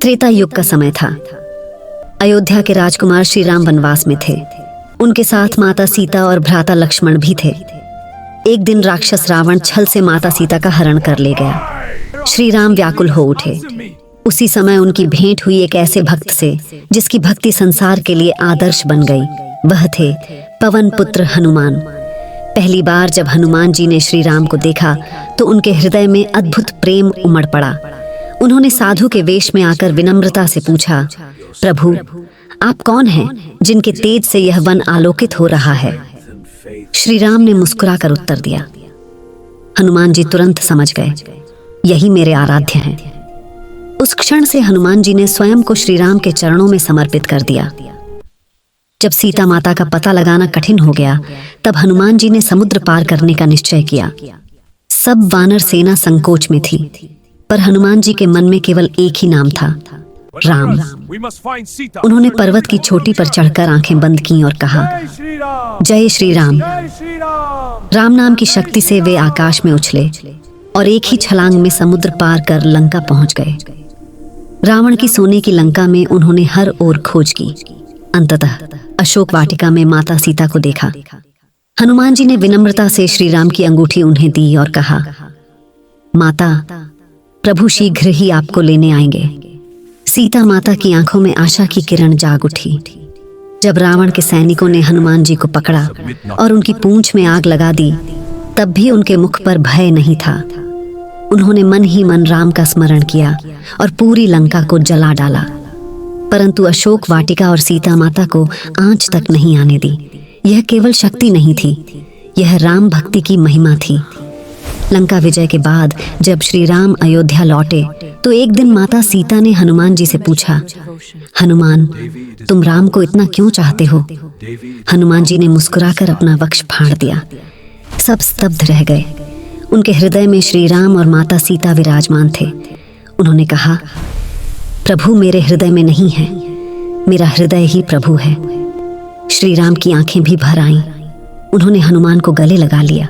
त्रेता युग का समय था। अयोध्या के राजकुमार श्री राम वनवास में थे। उनके साथ माता सीता और भ्राता लक्ष्मण भी थे। एक दिन राक्षस रावण छल से माता सीता का हरण कर ले गया। श्री राम व्याकुल हो उठे। उसी समय उनकी भेंट हुई एक ऐसे भक्त से जिसकी भक्ति संसार के लिए आदर्श बन गई। वह थे पवन पुत्र हनुमान। पहली बार जब हनुमान जी ने श्री राम को देखा तो उनके हृदय में अद्भुत प्रेम उमड़ पड़ा। उन्होंने साधु के वेश में आकर विनम्रता से पूछा, प्रभु, आप कौन हैं जिनके तेज से यह वन आलोकित हो रहा है? श्री राम ने मुस्कुराकर उत्तर दिया। हनुमान जी तुरंत समझ गए, यही मेरे आराध्य हैं। उस क्षण से हनुमान जी ने स्वयं को श्री राम के चरणों में समर्पित कर दिया। जब सीता माता का पता लगाना कठिन हो गया, तब हनुमान जी ने समुद्र पार करने का निश्चय किया। सब वानर सेना संकोच में थी, पर हनुमान जी के मन में केवल एक ही नाम था, राम। उन्होंने पर्वत की चोटी पर चढ़कर आंखें बंद की और कहा, जय श्री राम। राम नाम की शक्ति से वे आकाश में उछले और एक ही छलांग में समुद्र पार कर लंका पहुंच गए। रावण की सोने की लंका में उन्होंने हर ओर खोज की। अंततः अशोक वाटिका में माता सीता को देखा। हनुमान जी ने विनम्रता से श्री राम की अंगूठी उन्हें दी और कहा, माता, प्रभु शीघ्र ही आपको लेने आएंगे। सीता माता की आंखों में आशा की किरण जाग उठी। जब रावण के सैनिकों ने हनुमान जी को पकड़ा और उनकी पूंछ में आग लगा दी, तब भी उनके मुख पर भय नहीं था। उन्होंने मन ही मन राम का स्मरण किया और पूरी लंका को जला डाला। परंतु अशोक वाटिका और सीता माता को आंच तक नहीं आने दी। यह केवल शक्ति नहीं थी, यह राम भक्ति की महिमा थी। लंका विजय के बाद जब श्री राम अयोध्या लौटे तो एक दिन माता सीता ने हनुमान जी से पूछा, हनुमान, तुम राम को इतना क्यों चाहते हो? हनुमान जी ने मुस्कुराकर अपना वक्ष फाड़ दिया। सब स्तब्ध रह गए। उनके हृदय में श्री राम और माता सीता विराजमान थे। उन्होंने कहा, प्रभु मेरे हृदय में नहीं है, मेरा हृदय ही प्रभु है। श्री राम की आंखें भी भर आईं। उन्होंने हनुमान को गले लगा लिया।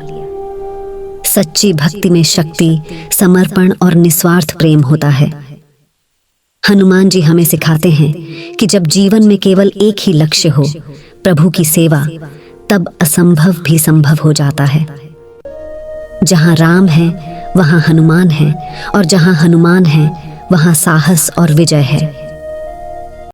सच्ची भक्ति में शक्ति, समर्पण और निस्वार्थ प्रेम होता है। हनुमान जी हमें सिखाते हैं कि जब जीवन में केवल एक ही लक्ष्य हो, प्रभु की सेवा, तब असंभव भी संभव हो जाता है। जहां राम है वहां हनुमान है, और जहां हनुमान है वहां साहस और विजय है।